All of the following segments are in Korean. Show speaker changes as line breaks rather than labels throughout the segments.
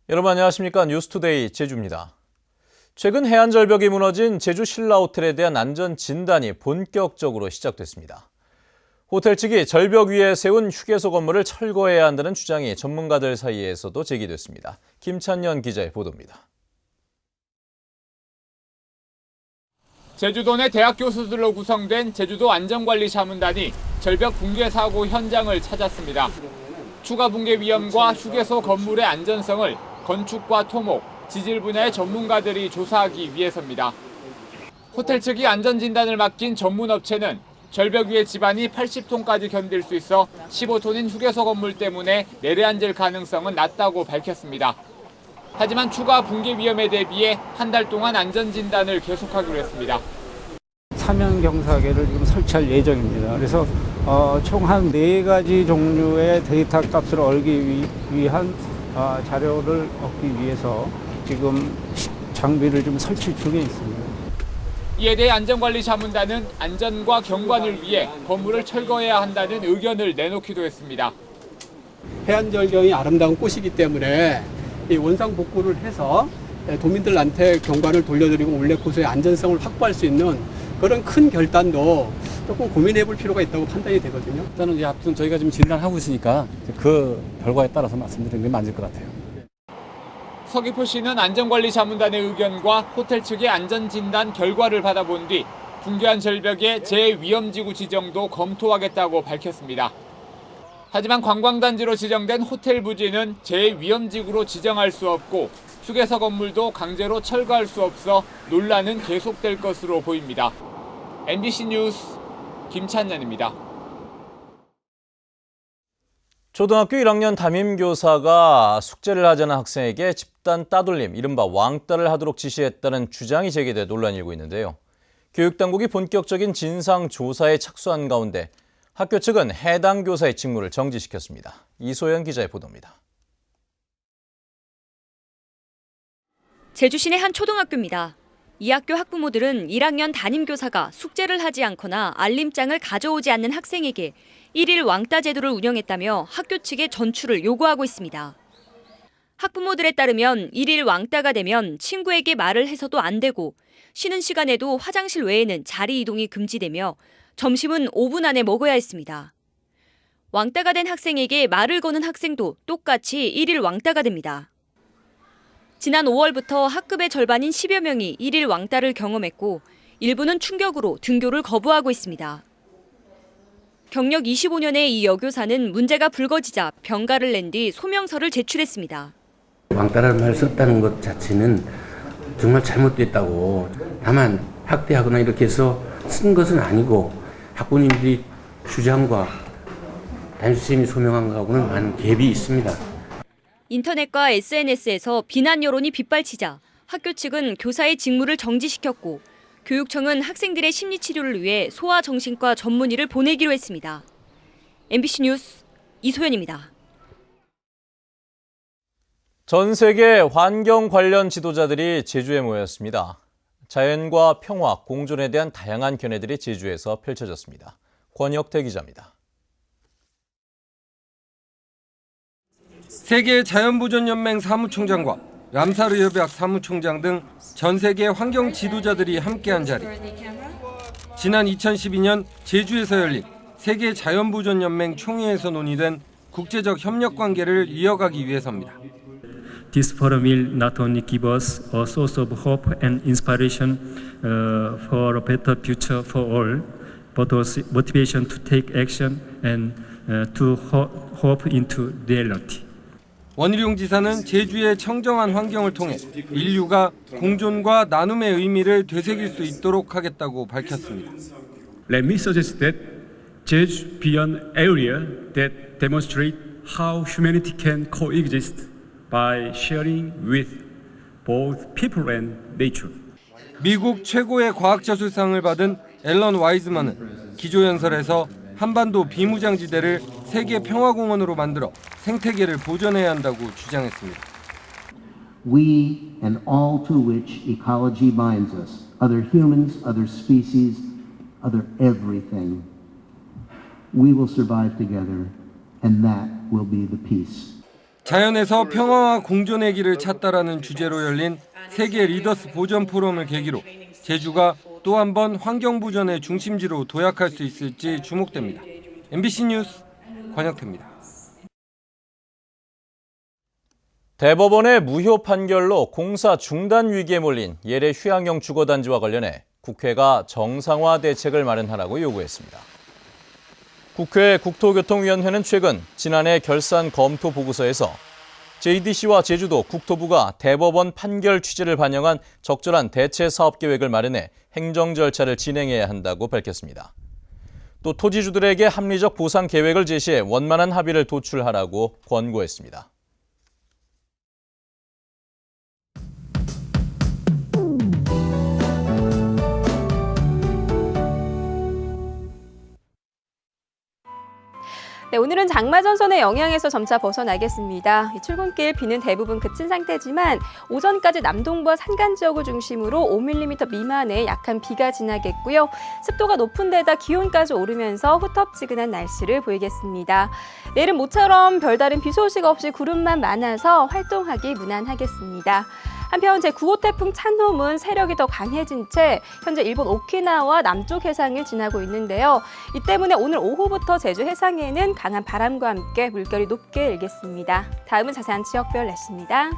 여러분 안녕하십니까? 뉴스투데이 제주입니다. 최근 해안절벽이 무너진 제주 신라호텔에 대한 안전진단이 본격적으로 시작됐습니다. 호텔 측이 절벽 위에 세운 휴게소 건물을 철거해야 한다는 주장이 전문가들 사이에서도 제기됐습니다. 김찬년 기자의 보도입니다.
제주도 내 대학 교수들로 구성된 제주도 안전관리자문단이 절벽 붕괴 사고 현장을 찾았습니다. 추가 붕괴 위험과 휴게소 건물의 안전성을 건축과 토목, 지질 분야의 전문가들이 조사하기 위해서입니다. 호텔 측이 안전진단을 맡긴 전문업체는 절벽 위의 지반이 80톤까지 견딜 수 있어 15톤인 휴게소 건물 때문에 내려앉을 가능성은 낮다고 밝혔습니다. 하지만 추가 붕괴 위험에 대비해 한 달 동안 안전진단을 계속하기로 했습니다.
사면 경사계를 지금 설치할 예정입니다. 그래서 총 한 4가지 종류의 데이터 값을 얻기 위한 자료를 얻기 위해서 지금 장비를 좀 설치 중에 있습니다.
이에 대해 안전관리자문단은 안전과 경관을 위해 건물을 철거해야 한다는 의견을 내놓기도 했습니다.
해안절경이 아름다운 꽃이기 때문에 이 원상복구를 해서 도민들한테 경관을 돌려드리고 원래 고소의 안전성을 확보할 수 있는 그런 큰 결단도 조금 고민해 볼 필요가 있다고 판단이 되거든요.
일단은 이제 앞선 저희가 지금 진단하고 있으니까 그 결과에 따라서 말씀드리는 게 맞을 것 같아요.
서귀포 시는 안전관리자문단의 의견과 호텔 측의 안전진단 결과를 받아본 뒤 붕괴한 절벽의 제위험지구 지정도 검토하겠다고 밝혔습니다. 하지만 관광단지로 지정된 호텔 부지는 제위험지구로 지정할 수 없고 휴게소 건물도 강제로 철거할 수 없어 논란은 계속될 것으로 보입니다. MBC 뉴스 김찬년입니다.
초등학교 1학년 담임교사가 숙제를 하지 않은 학생에게 집단 따돌림, 이른바 왕따를 하도록 지시했다는 주장이 제기돼 논란이 일고 있는데요. 교육당국이 본격적인 진상조사에 착수한 가운데 학교 측은 해당 교사의 직무를 정지시켰습니다. 이소연 기자의 보도입니다.
제주 시내 한 초등학교입니다. 이 학교 학부모들은 1학년 담임교사가 숙제를 하지 않거나 알림장을 가져오지 않는 학생에게 1일 왕따 제도를 운영했다며 학교 측의 전출을 요구하고 있습니다. 학부모들에 따르면 1일 왕따가 되면 친구에게 말을 해서도 안 되고 쉬는 시간에도 화장실 외에는 자리 이동이 금지되며 점심은 5분 안에 먹어야 했습니다. 왕따가 된 학생에게 말을 거는 학생도 똑같이 1일 왕따가 됩니다. 지난 5월부터 학급의 절반인 10여 명이 1일 왕따를 경험했고 일부는 충격으로 등교를 거부하고 있습니다. 경력 25년의 이 여교사는 문제가 불거지자 병가를 낸 뒤 소명서를 제출했습니다.
왕따라는 말을 썼다는 것 자체는 정말 잘못됐다고. 다만 학대하거나 이렇게 해서 쓴 것은 아니고 학부모님들이 주장과 담임선생님이 소명한 것하고는 많은 갭이 있습니다.
인터넷과 SNS에서 비난 여론이 빗발치자 학교 측은 교사의 직무를 정지시켰고 교육청은 학생들의 심리치료를 위해 소아정신과 전문의를 보내기로 했습니다. MBC 뉴스 이소연입니다.
전 세계 환경 관련 지도자들이 제주에 모였습니다. 자연과 평화, 공존에 대한 다양한 견해들이 제주에서 펼쳐졌습니다. 권혁태 기자입니다.
세계 자연보전연맹 사무총장과 람사르 협약 사무총장 등 전 세계 환경 지도자들이 함께한 자리. 지난 2012년 제주에서 열린 세계 자연보전연맹 총회에서 논의된 국제적 협력 관계를 이어가기 위해서입니다.
This forum will not only give us a source of hope and inspiration for a better future for all, but also motivation to take action and to hope into reality.
원희룡 지사는 제주의 청정한 환경을 통해 인류가 공존과 나눔의 의미를 되새길 수 있도록 하겠다고 밝혔습니다.
Let me suggest that Jeju be an area that demonstrates how humanity can coexist by sharing with both people and nature.
미국 최고의 과학저술상을 받은 앨런 와이즈만은 기조연설에서 한반도 비무장지대를 세계 평화공원으로 만들어 생태계를 보존해야 한다고 주장했습니다.
We and all to which ecology binds us, other humans, other species, other everything. We will survive together, and that will be the peace.
자연에서 평화와 공존의 길을 찾다라는 주제로 열린 세계 리더스 보전 포럼을 계기로 제주가 또 한 번 환경 보전의 중심지로 도약할 수 있을지 주목됩니다. MBC 뉴스 권혁태입니다.
대법원의 무효 판결로 공사 중단 위기에 몰린 예래 휴양형 주거단지와 관련해 국회가 정상화 대책을 마련하라고 요구했습니다. 국회 국토교통위원회는 최근 지난해 결산 검토 보고서에서 JDC와 제주도 국토부가 대법원 판결 취지를 반영한 적절한 대체 사업 계획을 마련해 행정 절차를 진행해야 한다고 밝혔습니다. 또 토지주들에게 합리적 보상 계획을 제시해 원만한 합의를 도출하라고 권고했습니다.
네, 오늘은 장마전선의 영향에서 점차 벗어나겠습니다. 출근길 비는 대부분 그친 상태지만 오전까지 남동부와 산간 지역을 중심으로 5mm 미만의 약한 비가 지나겠고요. 습도가 높은 데다 기온까지 오르면서 후텁지근한 날씨를 보이겠습니다. 내일은 모처럼 별다른 비 소식 없이 구름만 많아서 활동하기 무난하겠습니다. 한편 제9호 태풍 찬홈은 세력이 더 강해진 채 현재 일본 오키나와 남쪽 해상을 지나고 있는데요. 이 때문에 오늘 오후부터 제주 해상에는 강한 바람과 함께 물결이 높게 일겠습니다. 다음은 자세한 지역별 날씨입니다.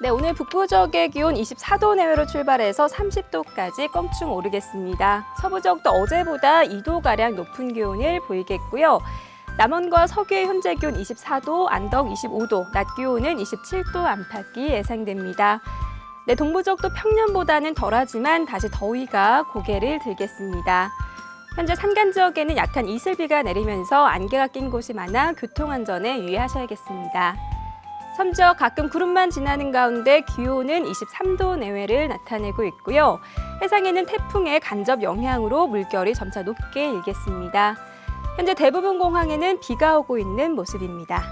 네, 오늘 북부 지역의 기온 24도 내외로 출발해서 30도까지 껑충 오르겠습니다. 서부 지역도 어제보다 2도가량 높은 기온을 보이겠고요. 남원과 서귀의 현재 기온 24도, 안덕 25도, 낮 기온은 27도 안팎이 예상됩니다. 네, 동부 지역도 평년보다는 덜하지만 다시 더위가 고개를 들겠습니다. 현재 산간 지역에는 약한 이슬비가 내리면서 안개가 낀 곳이 많아 교통안전에 유의하셔야겠습니다. 섬 지역 가끔 구름만 지나는 가운데 기온은 23도 내외를 나타내고 있고요. 해상에는 태풍의 간접 영향으로 물결이 점차 높게 일겠습니다. 현재 대부분 공항에는 비가 오고 있는 모습입니다.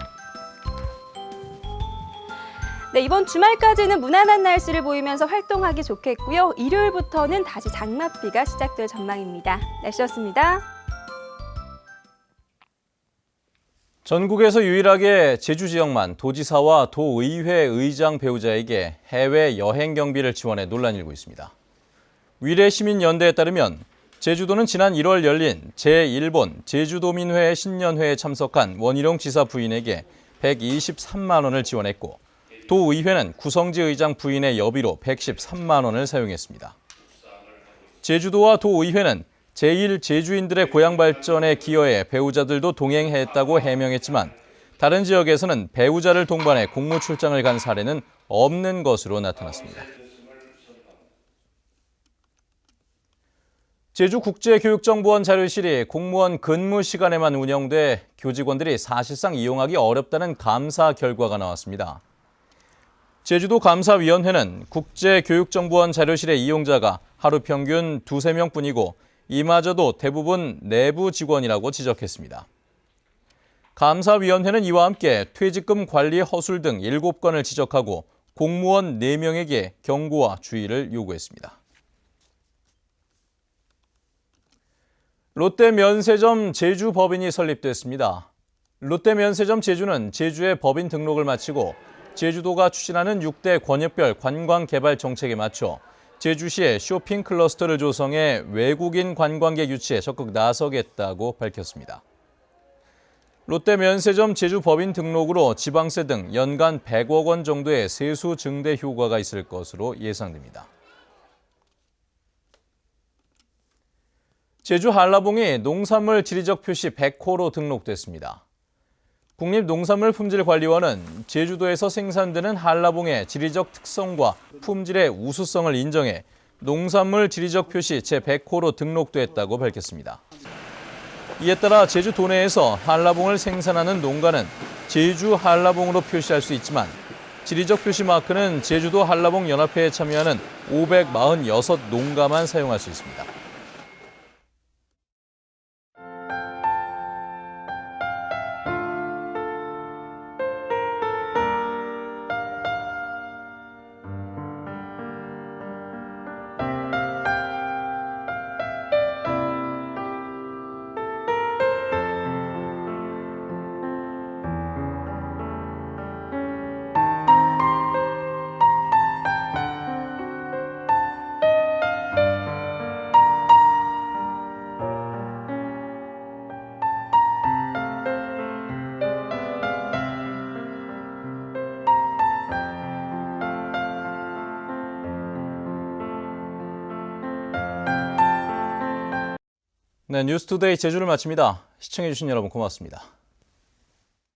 네, 이번 주말까지는 무난한 날씨를 보이면서 활동하기 좋겠고요. 일요일부터는 다시 장맛비가 시작될 전망입니다. 날씨였습니다.
전국에서 유일하게 제주 지역만 도지사와 도의회 의장 배우자에게 해외 여행 경비를 지원해 논란이 일고 있습니다. 위례시민연대에 따르면 제주도는 지난 1월 열린 제1본 제주도민회 신년회에 참석한 원희룡 지사 부인에게 123만 원을 지원했고 도의회는 구성지 의장 부인의 여비로 113만 원을 사용했습니다. 제주도와 도의회는 제1제주인들의 고향 발전에 기여해 배우자들도 동행했다고 해명했지만 다른 지역에서는 배우자를 동반해 공무 출장을 간 사례는 없는 것으로 나타났습니다. 제주국제교육정보원 자료실이 공무원 근무 시간에만 운영돼 교직원들이 사실상 이용하기 어렵다는 감사 결과가 나왔습니다. 제주도 감사위원회는 국제교육정보원 자료실의 이용자가 하루 평균 2~3명뿐이고 이마저도 대부분 내부 직원이라고 지적했습니다. 감사위원회는 이와 함께 퇴직금 관리 허술 등 7건을 지적하고 공무원 4명에게 경고와 주의를 요구했습니다. 롯데면세점 제주 법인이 설립됐습니다. 롯데면세점 제주는 제주의 법인 등록을 마치고 제주도가 추진하는 6대 권역별 관광개발 정책에 맞춰 제주시의 쇼핑 클러스터를 조성해 외국인 관광객 유치에 적극 나서겠다고 밝혔습니다. 롯데면세점 제주 법인 등록으로 지방세 등 연간 100억 원 정도의 세수 증대 효과가 있을 것으로 예상됩니다. 제주 한라봉이 농산물 지리적 표시 100호로 등록됐습니다. 국립농산물품질관리원은 제주도에서 생산되는 한라봉의 지리적 특성과 품질의 우수성을 인정해 농산물 지리적 표시 제100호로 등록됐다고 밝혔습니다. 이에 따라 제주 도내에서 한라봉을 생산하는 농가는 제주 한라봉으로 표시할 수 있지만 지리적 표시 마크는 제주도 한라봉 연합회에 참여하는 546 농가만 사용할 수 있습니다. 네, 뉴스투데이 제주를 마칩니다. 시청해주신 여러분 고맙습니다.